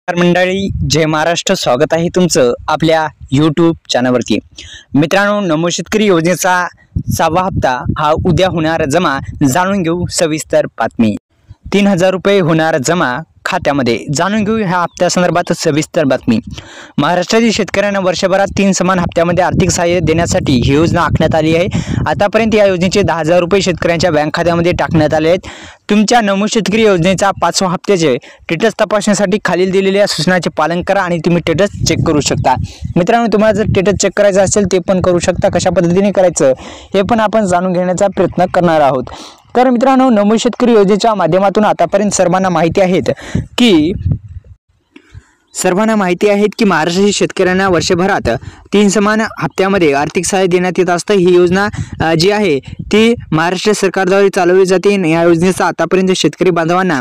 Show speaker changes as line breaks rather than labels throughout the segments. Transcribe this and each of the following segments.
मंडळी, जय महाराष्ट्र. स्वागत आहे तुमचं आपल्या यूट्यूब चॅनलवरती. मित्रांनो, नमो शेतकरी योजनेचा 6वा हप्ता हा उद्या होणार जमा. जाणून घेऊ सविस्तर बातमी. 3000 रुपये होणार जमा खात्यामध्ये. जाणून घेऊ ह्या हप्त्यासंदर्भात सविस्तर बातमी. महाराष्ट्रातील शेतकऱ्यांना वर्षभरात 3 समान हप्त्यामध्ये आर्थिक सहाय्य देण्यासाठी ही योजना आखण्यात आली आहे. आतापर्यंत या योजनेचे 10,000 रुपये शेतकऱ्यांच्या बँक खात्यामध्ये टाकण्यात आले आहेत. तुमच्या नमो शेतकरी योजनेचा 5व्या हप्त्याचे स्टेटस तपासण्यासाठी खालील दिलेल्या सूचनांचे पालन करा आणि तुम्ही स्टेटस चेक करू शकता. मित्रांनो, तुम्हाला जर स्टेटस चेक करायचं असेल ते पण करू शकता. कशा पद्धतीने करायचं हे पण आपण जाणून घेण्याचा प्रयत्न करणार आहोत. तर मित्रांनो, नमो शेतकरी योजनेच्या माध्यमातून आतापर्यंत सर्वांना माहिती आहे की महाराष्ट्रातील शेतकऱ्यांना वर्षभरात 3 समान हप्त्यामध्ये आर्थिक सहाय्य देण्यात येत असतं. ही योजना जी आहे ती महाराष्ट्र सरकारद्वारे चालवली जाते. या योजनेचा आतापर्यंत शेतकरी बांधवांना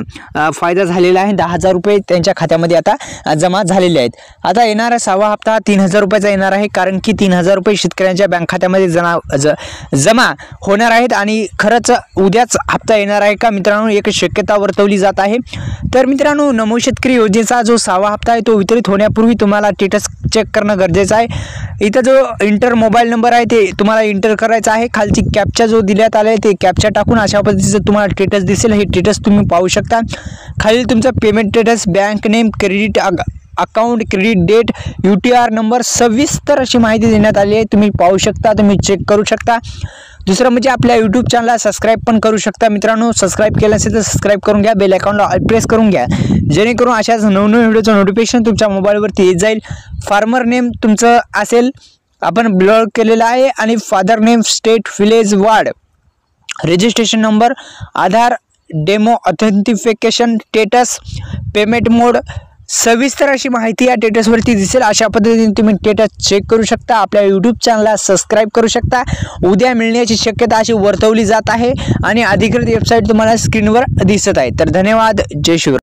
फायदा झालेला आहे. 10,000 रुपये त्यांच्या खात्यामध्ये आता जमा झालेले आहेत. आता येणारा 6वा हप्ता 3000 रुपयाचा येणार आहे, कारण की 3000 रुपये शेतकऱ्यांच्या बँक खात्यामध्ये जमा होणार आहेत. आणि खरंच उद्याच हप्ता येणार आहे का मित्रांनो, एक शक्यता वर्तवली जात आहे. तर मित्रांनो, नमो शेतकरी योजनेचा जो 6वा हप्ता आहे तो वितरित होण्यापूर्वी तुम्हाला स्टेटस चेक करणं गरजेचं आहे. इथं जो इंटर मोबाईल नंबर आहे ते तुम्हाला इंटर करायचा आहे. खालची कॅप्चा जो दिल्यात आले ते कॅप्चा टाकून अशा पद्धतीचं तुम्हाला स्टेटस दिसेल. हे स्टेटस तुम्ही पाहू शकता. खालील तुमचं payment status, bank name, credit account, credit date, UTR number, सविस्तर अशी माहिती देण्यात आली आहे. तुम्ही पाहू शकता, तुम्ही चेक करू शकता. दुसरं म्हणजे आपल्या यूट्यूब चॅनलला सबस्क्राईब पण करू शकता. मित्रांनो, सबस्क्राईब केलं असेल तर सबस्क्राईब करून घ्या. बेल आयकॉनला प्रेस करून घ्या, जेणेकरून अशाच नवनवीन व्हिडिओचं नोटिफिकेशन तुमच्या मोबाईलवरती येत जाईल. फार्मर नेम तुमचं असेल, आपण ब्लॉग केलेला आहे. आणि father name, state, village, ward, registration number, Aadhaar, demo authentication status, payment mode, सविस्तर अशी माहिती या स्टेटसवरती दिसेल. अशा पद्धतीने तुम्ही स्टेटस चेक करू शकता. आपल्या यूट्यूब चॅनलला सबस्क्राईब करू शकता. उद्या मिळण्याची शक्यता अशी वर्तवली जात आहे आणि अधिकृत वेबसाईट तुम्हाला स्क्रीनवर दिसत आहे. तर धन्यवाद. जय शिवराय.